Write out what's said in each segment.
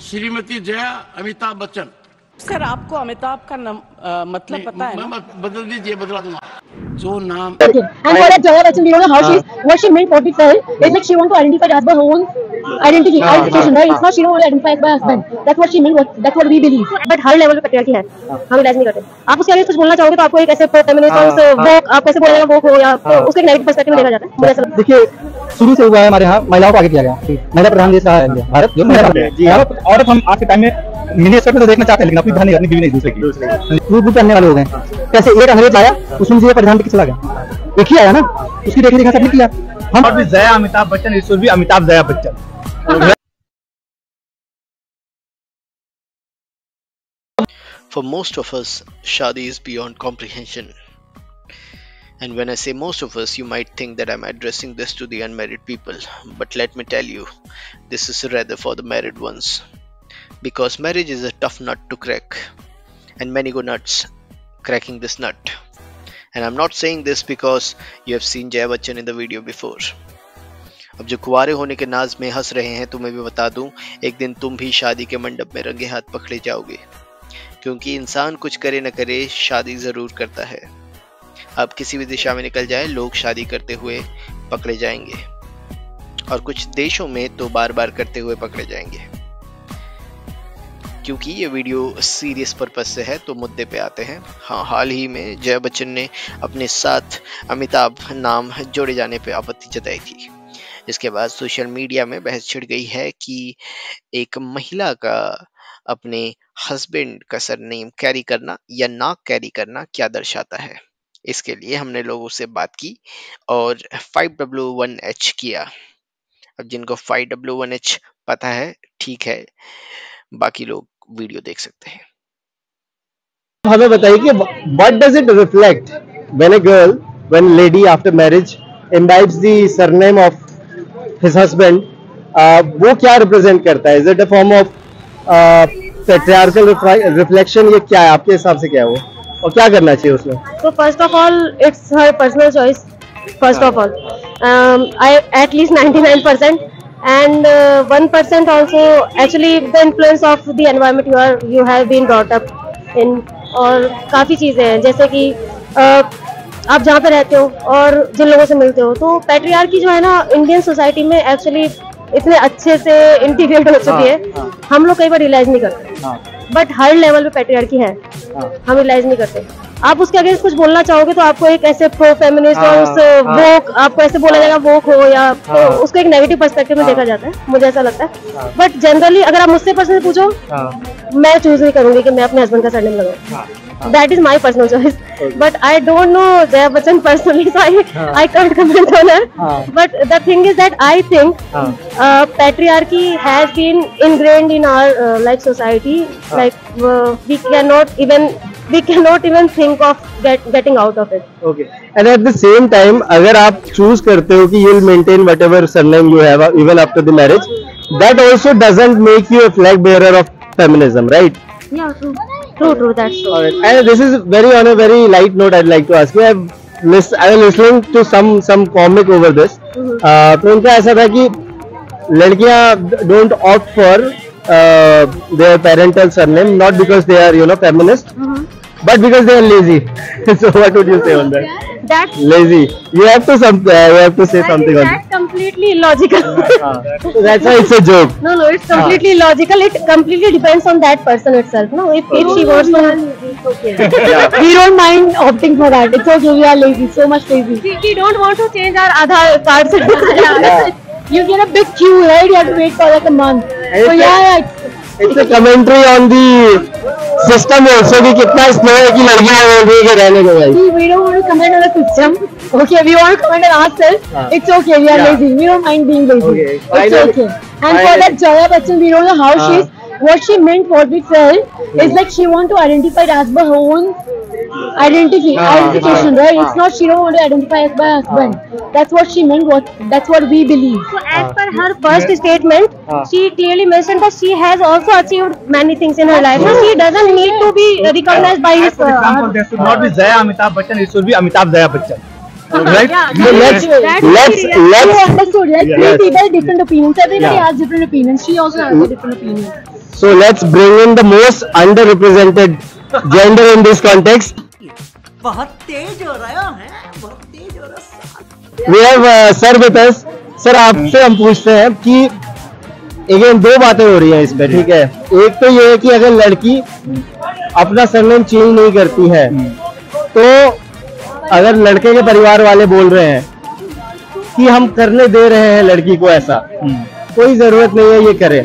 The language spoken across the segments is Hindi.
श्रीमती जया अमिताभ बच्चन। सर आपको अमिताभ का मतलब पता है ना? बदल दीजिए, बदला दूंगा जो नाम। And for that Jaya Bachchan, we don't know how she's, what she meant, what it felt. It's like she want to identify as her own identification, right? It's not she don't want to identify as by husband. That's what she meant. That's what we believe. But her level पे patriarchy है, हम रियलाइज नहीं करते। आप उसके आगे कुछ बोलना चाहोगे तो आपको एक ऐसे फेमिनिस्ट और वोक, आप कैसे बोलेगा वोक हो या उसके नेगेटिव पर्सपेक्टिव में देखा जाता है, मुझे ऐसा लगता है। देखिए शुरू से हुआ है हमारे यहाँ महिलाओं को आगे किया गया, महिला प्रधान देश रहा है भारत, जो महिला औरत हम आज के टाइम में मिनिस्टर में तो देखना चाहते हैं, लेकिन अपनी बहन नहीं, अपनी बीवी नहीं, दूसरे की रूप करने वाले हो गए। कैसे एक अंग्रेज आया, उसमें से प्रधान के चला गया, एक ही आया ना, उसकी देखने देखा सबने किया। हम और भी जया अमिताभ बच्चन, इस भी Amitabh Jaya Bachchan. For most of us, shadi is beyond comprehension. And when I say most of us, you might think that I'm addressing this to the unmarried people. But let me tell you, this is rather for the married ones. Because marriage is a tough nut to crack. And many go nuts cracking this nut. And I'm not saying this because you have seen Jaya Bachchan in the video before. अब जो कुंवारे होने के नाज में हंस रहे हैं, तुम्हें भी बता दूं, एक दिन तुम भी शादी के मंडप में रंगे हाथ पकड़े जाओगे। क्योंकि इंसान कुछ करे न करे, शादी जरूर करता है। अब किसी भी दिशा में निकल जाए, लोग शादी करते हुए पकड़े जाएंगे, और कुछ देशों में तो बार बार करते हुए पकड़े जाएंगे। क्योंकि ये वीडियो सीरियस पर्पस से है, तो मुद्दे पे आते हैं। हाँ, हाल ही में जया बच्चन ने अपने साथ अमिताभ नाम जोड़े जाने पे आपत्ति जताई थी। इसके बाद सोशल मीडिया में बहस छिड़ गई है कि एक महिला का अपने हस्बैंड का सरनेम कैरी करना या ना कैरी करना क्या दर्शाता है। इसके लिए हमने लोगों से बात की और 5W1H किया। अब जिनको 5W1H पता है, ठीक है, बाकी लोग वीडियो देख सकते हैं। हमें बताइए कि what does it reflect when a girl, when a lady after marriage imbibes the surname of his husband, वो क्या represent करता है? Is it a form of patriarchal reflection? ये क्या है आपके हिसाब से, क्या है वो, और क्या करना चाहिए उसमें? So first of all, it's her personal choice. First of all, I at least 99%. And 1% also actually the influence of the environment you have been brought up in. और काफ़ी चीज़ें हैं, जैसे कि आप जहाँ पे रहते हो और जिन लोगों से मिलते हो, तो पैट्रियार्की जो है ना इंडियन सोसाइटी में एक्चुअली इतने अच्छे से इंटीग्रेट हो चुकी है, हम लोग कई बार रियलाइज नहीं करते। बट हर लेवल पे पैट्रियार्की है, हम रियलाइज नहीं करते। आप उसके अगेंस्ट कुछ बोलना चाहोगे तो आपको एक ऐसे प्रो फेमिनिस्ट और उस वोक, आपको ऐसे बोला जाएगा वोक हो या तो उसको एक नेगेटिव पर्सपेक्टिव में देखा जाता है, मुझे ऐसा लगता है। बट जनरली अगर आप मुझसे पर्सनली पूछो, मैं चूज नहीं करूंगी कि मैं अपने हस्बैंड का सरनेम लगाऊं। That is my personal choice. But I don't know Jaya Bachchan personally, so I can't comment on her. But the thing is that I think patriarchy has been ingrained in our like society. Like we cannot even think of getting out of it. Okay. And at the same time, अगर आप choose करते हो कि you'll maintain whatever surname you have even after the marriage, that also doesn't make you a flag bearer of feminism, right? Yeah, true, that's true. Alright. And this is on a very light note, I'd like to ask you. I was listening to some comic over this. तो उनका ऐसा था कि लड़कियां don't opt for their parental surname not because they are feminist, but because they are lazy. So what would you say on that? That's lazy. You have to say something on that's completely illogical. So that's why it's a joke. No, it's completely illogical. It completely depends on that person itself. No, if she wants to, it's okay. We don't mind opting for that. It's okay. We are lazy, so much lazy. We don't want to change our Aadhaar cards. You get a big queue, right? You have to wait for like a month. So yeah, it's a commentary on the system also कि कितना स्लो है कि लड़कियां बोल रही है कि रहने दो भाई। We don't want to comment on the system. Okay, we want to comment on ourselves. It's okay, we are lazy. We don't mind being lazy. It's okay. And for that Jaya Bachchan, we don't know how she's, what she meant, what we felt is like she want to identify as by her own identification, right? It's not she don't want to identify as by husband. That's what she meant. That's what we believe. So as per her first statement, she clearly mentioned that she has also achieved many things in her life. So she doesn't need to be recognized by his. For example, there should not be Jaya Amitabh Bachchan. It should be Amitabh Jaya Bachchan. Right? let's understood. Like Yes. people different opinions. Everybody Yeah. has different opinions. She also has a different opinion. so let's bring in the most underrepresented gender in this context. बहुत तेज हो रहा है, बहुत तेज हो रहा है। We have sir with us. Sir आपसे हम पूछते हैं कि अगेन दो बातें हो रही हैं इसमें, ठीक है। एक तो ये है कि अगर लड़की अपना सरनेम चेंज नहीं करती है तो अगर लड़के के परिवार वाले बोल रहे हैं कि हम करने दे रहे हैं लड़की को ऐसा, कोई जरूरत नहीं है ये करे,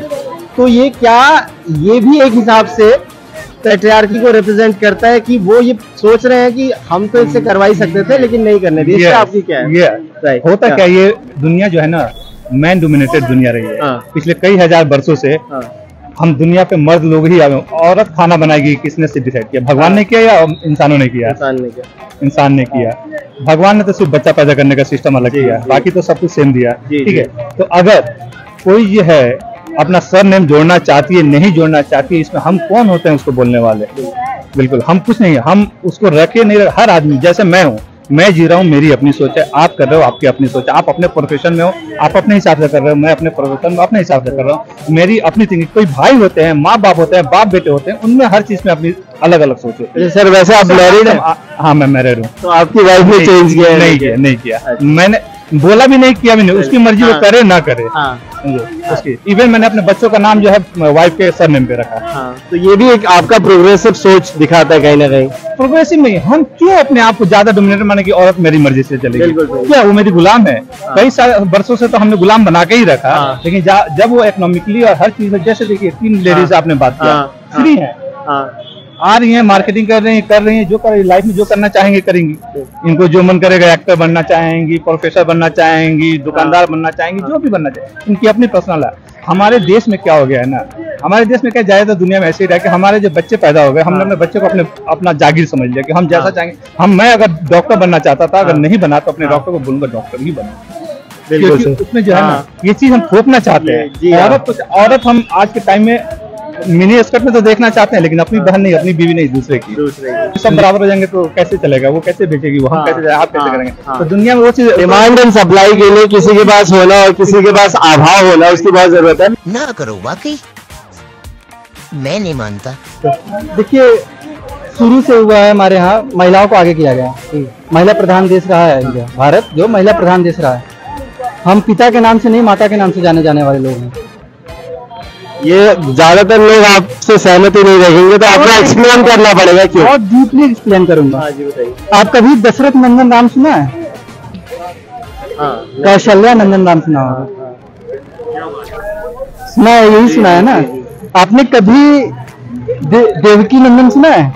तो ये क्या, ये भी एक हिसाब से पैट्रियार्की को रिप्रेजेंट करता है कि वो ये सोच रहे हैं कि हम तो इससे करवा ही सकते थे लेकिन नहीं करने दिए। इससे आपकी क्या है? ये Right. होता क्या, ये दुनिया जो है ना मैन डोमिनेटेड दुनिया रही है। हाँ। पिछले कई हजार वर्षों से हाँ। हम दुनिया पे मर्द लोग ही आए, औरत खाना बनाएगी किसने से डिसाइड किया? भगवान ने किया या इंसानों ने किया? इंसान ने क्या? इंसान ने किया। भगवान ने तो सिर्फ बच्चा पैदा करने का सिस्टम अलग जी, किया, जी। बाकी तो सब कुछ सेम दिया। जी, ठीक जी। है, तो अगर कोई ये है अपना सर नेम जोड़ना चाहती है, नहीं जोड़ना चाहती है, इसमें हम कौन होते हैं उसको बोलने वाले? बिल्कुल हम कुछ नहीं है, हम उसको रखे नहीं रखे। हर आदमी, जैसे मैं हूँ, मैं जी रहा हूँ, मेरी अपनी सोच है, आप कर रहे हो आपकी अपनी सोच है, आप अपने प्रोफेशन में हो आप अपने हिसाब से कर रहे हो, मैं अपने प्रोफेशन में अपने हिसाब से कर रहा हूँ, मेरी अपनी थिंकिंग। कोई भाई होते हैं, माँ बाप होते हैं, बाप बेटे होते हैं, उनमें हर चीज में अपनी अलग अलग सोच होती है। सर वैसे आप मैरिड हैं? हाँ मैं मैरिड हूँ। तो आपकी वाइफ ने चेंज किया है? नहीं किया मैंने बोला भी नहीं, किया भी नहीं, उसकी मर्जी वो हाँ। करे ना करे। हाँ। समझो, उसकी इवन मैंने अपने बच्चों का नाम जो है वाइफ के सरनेम पे रखा है। हाँ, तो ये भी एक आपका प्रोग्रेसिव सोच दिखाता है कहीं ना कहीं। प्रोग्रेसिव में हम क्यों अपने आप को ज्यादा डोमिनेट माने कि औरत मेरी मर्जी से चलेगी? बिल्कुल सही। क्या वो मेरी गुलाम है? कई साल वर्षों से तो हमने गुलाम बना के ही रखा। हाँ। लेकिन जब वो इकोनॉमिकली और हर चीज में, जैसे देखिए 3 लेडीज आपने बात किया, हाँ। फ्री है, हाँ। आ रही हैं, मार्केटिंग कर रही हैं, जो कर लाइफ में जो करना चाहेंगे करेंगी। इनको जो मन करेगा, एक्टर बनना चाहेंगी, प्रोफेसर बनना चाहेंगी, दुकानदार बनना चाहेंगी, जो भी बनना चाहेंगे, इनकी अपनी पर्सनल है। हमारे देश में क्या हो गया है ना, हमारे देश में क्या, ज्यादा दुनिया में ऐसे ही रहा कि हमारे जो बच्चे पैदा हो गए, हमने अपने बच्चे को अपना जागीर समझ लिया कि हम जैसा चाहेंगे। मैं अगर डॉक्टर बनना चाहता था, अगर नहीं बना तो अपने डॉक्टर को बोलूंगा डॉक्टर ही बना, क्योंकि उसमें जो है ना ये चीज हम थोपना चाहते जी, हैं। हाँ। औरत हम आज के टाइम में मिनी स्कर्ट में तो देखना चाहते हैं, लेकिन अपनी बहन नहीं, अपनी बीवी नहीं, दूसरे की। सब बराबर हो जाएंगे तो कैसे चलेगा? वो कैसे बेचेगी? वो हम कैसे, आप कैसे करेंगे? तो दुनिया में वो चीज, डिमांड एंड सप्लाई के लिए किसी के पास होना और किसी के पास अभाव होना, उसकी बहुत जरूरत है। ना करो, वाकई मैं नहीं मानता। देखिए, शुरू से हुआ है हमारे यहाँ महिलाओं को आगे किया गया। महिला प्रधान देश रहा है इंडिया, भारत जो महिला प्रधान देश रहा है। हम पिता के नाम से नहीं, माता के नाम से जाने जाने वाले लोग हैं। ये ज्यादातर लोग आपसे सहमति नहीं रखेंगे, तो आपको एक्सप्लेन करना पड़ेगा क्यों। और डीपली एक्सप्लेन करूंगा। हाँ जी बताइए। आप कभी दशरथ नंदन राम सुना है? कौशल्या नंदन राम सुना होगा? सुना है, यही सुना है ना। आपने कभी देवकी नंदन सुना है?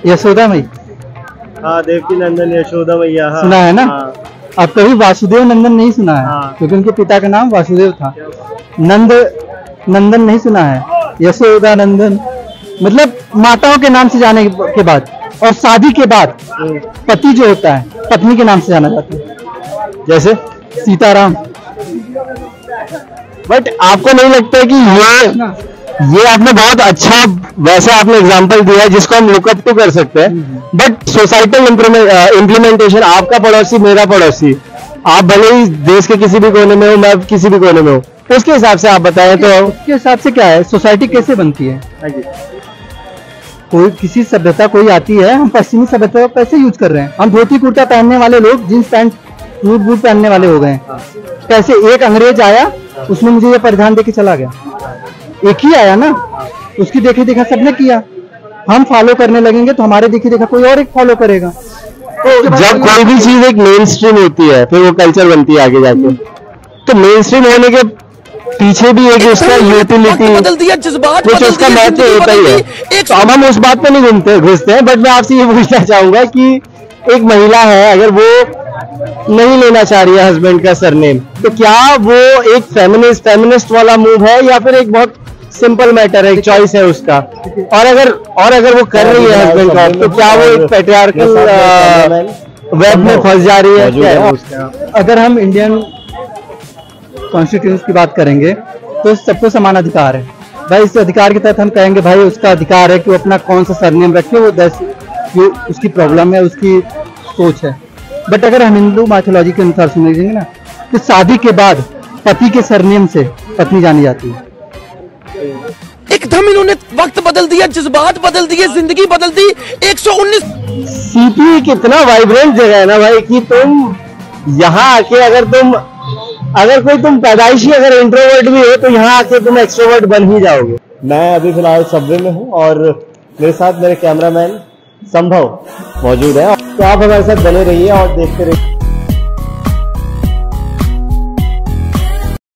यशोदा मई हाँ, देवकी नंदन यशोदा मैया। हाँ। सुना है ना। हाँ। आप कभी वासुदेव नंदन नहीं सुना है? हाँ। क्योंकि उनके पिता का नाम वासुदेव था। नंदन नहीं सुना है? यशोदा नंदन, मतलब माताओं के नाम से जाने के बाद, और शादी के बाद पति जो होता है पत्नी के नाम से जाना जाता है, जैसे सीताराम। बट आपको नहीं लगता है कि ये आपने बहुत अच्छा वैसे आपने एग्जांपल दिया है जिसको हम लुकअप तो कर सकते हैं, बट सोसाइटल इम्प्लीमेंटेशन, आपका पड़ोसी मेरा पड़ोसी, आप भले ही देश के किसी भी कोने में हो, मैं किसी भी कोने में हूँ, उसके हिसाब से आप बताएं तो। उसके हिसाब से क्या है, सोसाइटी कैसे बनती है? कोई किसी सभ्यता कोई आती है, हम पश्चिमी सभ्यता को कैसे यूज कर रहे हैं? हम धोती कुर्ता पहनने वाले लोग जींस पैंट सूट बूट पहनने वाले हो गए। कैसे एक अंग्रेज आया, उसने मुझे ये परिधान देके चला गया, एक ही आया ना, उसकी देखे देखा सबने किया। हम फॉलो करने लगेंगे तो हमारे देखे देखा कोई और एक फॉलो करेगा। तो जब कोई भी चीज एक मेन स्ट्रीम होती है फिर वो कल्चर बनती है आगे जाके, तो मेन स्ट्रीम होने के पीछे भी एक उसका यूटिलिटी, कुछ उसका महत्व होता ही है। तो अब हम उस बात पे नहीं घुसते हैं, बट मैं आपसे ये पूछना चाहूंगा कि एक महिला है, अगर वो नहीं लेना चाह रही है हस्बैंड का सरनेम, तो क्या वो एक फेमिनिस्ट वाला मूव है या फिर एक बहुत सिंपल मैटर है, एक चॉइस है उसका? और अगर वो कर रही है हस्बैंड का, तो क्या वो एक पैट्रियार्कल वेब में फंस जा रही है? क्या है उसका? अगर हम इंडियन कॉन्स्टिट्यूशन की बात करेंगे तो सबको समान अधिकार है भाई। इस अधिकार के तहत हम कहेंगे भाई उसका अधिकार है कि वो अपना कौन सा सरनेम रखे, वो उसकी प्रॉब्लम है, उसकी सोच है। बट अगर हम हिंदू माइथोलॉजी के अनुसार समझेंगे ना, तो शादी के बाद पति के सरनेम से पत्नी जानी जाती है। एकदम इन्होंने वक्त बदल दिया, जज्बात बदल दिए, जिंदगी बदल दी। 119 सीपी कितना वाइब्रेंट जगह है ना भाई, कि तुम यहाँ आके अगर कोई तुम पैदाइशी अगर इंट्रोवर्ट भी हो तो यहाँ आके तुम एक्सट्रोवर्ट बन ही जाओगे। मैं अभी फिलहाल सबवे में हूँ और मेरे साथ मेरे कैमरामैन संभव मौजूद है, तो आप हमारे साथ बने रहिए और देखते रहिए।